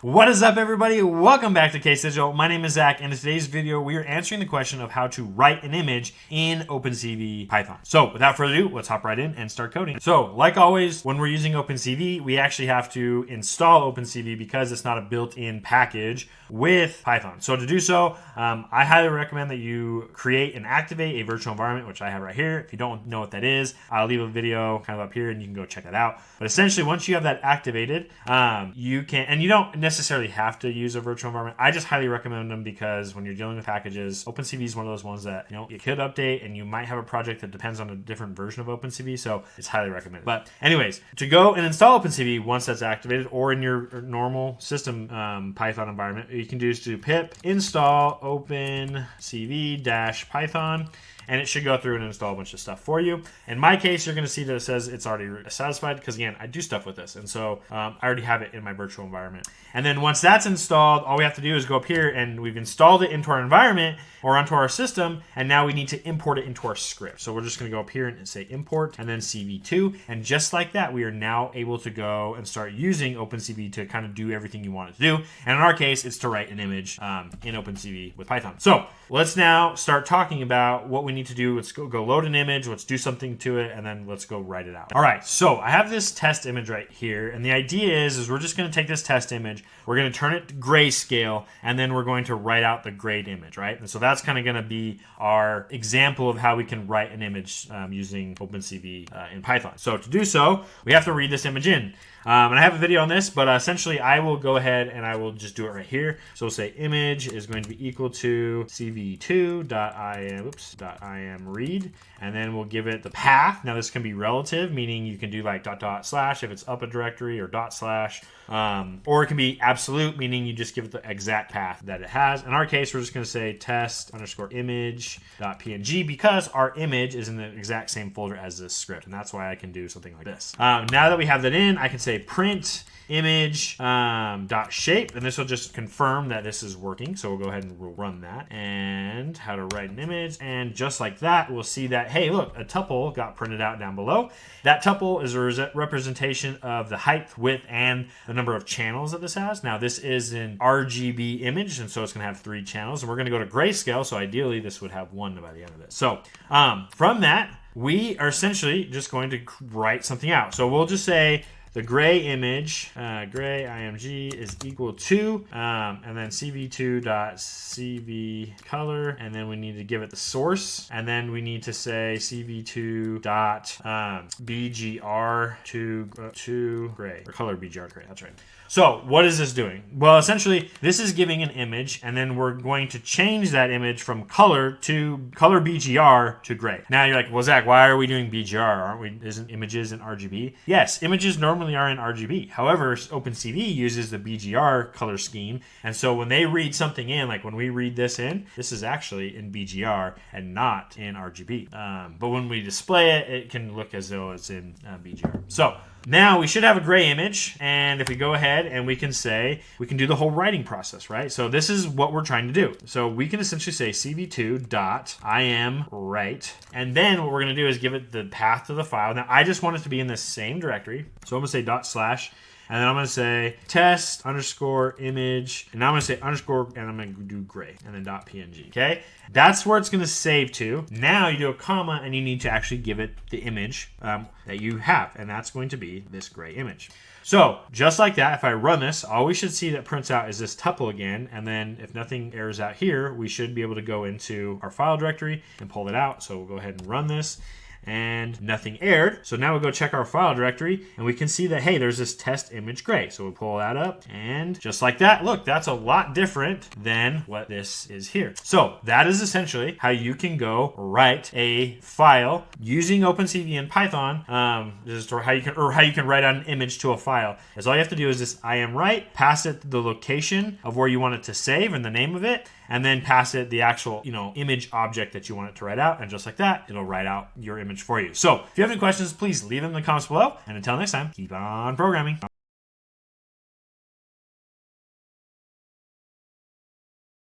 What is up, everybody? Welcome back to Case Digital. My name is Zach, and in today's video, we are answering the question of how to write an image in OpenCV Python. So without further ado, let's hop right in and start coding. So like always, when we're using OpenCV, we actually have to install OpenCV because it's not a built-in package with Python. So to do so, I highly recommend that you create and activate a virtual environment, which I have right here. If you don't know what that is, I'll leave a video kind of up here and you can go check that out. But essentially, once you have that activated, you can, and you don't necessarily have to use a virtual environment. I just highly recommend them because when you're dealing with packages, OpenCV is one of those ones that, you could update and you might have a project that depends on a different version of OpenCV. So it's highly recommended. But anyways, to go and install OpenCV once that's activated or in your normal system Python environment, you can do is do pip install OpenCV-Python. And it should go through and install a bunch of stuff for you. In my case, you're going to see that it says it's already satisfied because, again, I do stuff with this. And so I already have it in my virtual environment. And then once that's installed, all we have to do is go up here and we've installed it into our environment or onto our system. And now we need to import it into our script. So we're just going to go up here and say import and then CV2. And just like that, we are now able to go and start using OpenCV to kind of do everything you want it to do. And in our case, it's to write an image in OpenCV with Python. So let's now start talking about what we need to do. Let's go load an image, let's do something to it, and then let's go write it out. All right, so I have this test image right here, and the idea is we're just going to take this test image, we're going to turn it to grayscale, and then we're going to write out the grayed image, right? And so that's kind of going to be our example of how we can write an image using OpenCV in Python. So to do so, we have to read this image in. And I have a video on this, but essentially I will go ahead and I will just do it right here. So we'll say image is going to be equal to cv2.im read, and then we'll give it the path. Now this can be relative, meaning you can do like .. if it's up a directory, or .. or it can be absolute, meaning you just give it the exact path that it has. In our case, we're just going to say test_image.png because our image is in the exact same folder as this script, and that's why I can do something like this. Now that we have that in, I can say print image .shape, and this will just confirm that this is working. So we'll go ahead and we'll run that. And how to write an image, and just like that, we'll see that, hey, look, a tuple got printed out down below. That tuple is a representation of the height, width, and the number of channels that this has. Now this is an RGB image, and so it's going to have 3 channels, and we're going to go to grayscale. So ideally, this would have 1 by the end of it. So from that, we are essentially just going to write something out. So we'll just say the gray image, gray img is equal to, and then cv2.cv color, and then we need to give it the source, and then we need to say cv2.bgr to gray, or color bgr gray. That's right. So what is this doing? Well, essentially, this is giving an image, and then we're going to change that image from color BGR to gray. Now you're like, well, Zach, why are we doing BGR? Aren't we? Isn't images in RGB? Yes, images normally are in RGB. However, OpenCV uses the BGR color scheme, and so when they read something in, like when we read this in, this is actually in BGR and not in RGB. But when we display it, it can look as though it's in BGR. So now we should have a gray image, and if we go ahead and we can do the whole writing process, right? So this is what we're trying to do. So we can essentially say cv2.imwrite, and then what we're going to do is give it the path to the file. Now I just want it to be in the same directory, so I'm going to say // and then I'm going to say test_image, and now I'm going to say underscore, and I'm going to do gray, and then .png, okay? That's where it's going to save to. Now you do a comma, and you need to actually give it the image that you have, and that's going to be this gray image. So just like that, if I run this, all we should see that prints out is this tuple again, and then if nothing errors out here, we should be able to go into our file directory and pull it out. So we'll go ahead and run this, and nothing errored. So now we'll go check our file directory, and we can see that, hey, there's this test image gray. So we'll pull that up, and just like that, look, that's a lot different than what this is here. So that is essentially how you can go write a file using OpenCV and Python. This is how you can write out an image to a file. Is all you have to do is this imwrite, pass it the location of where you want it to save and the name of it, and then pass it the actual, image object that you want it to write out. And just like that, it'll write out your image for you. So if you have any questions, please leave them in the comments below. And until next time, keep on programming.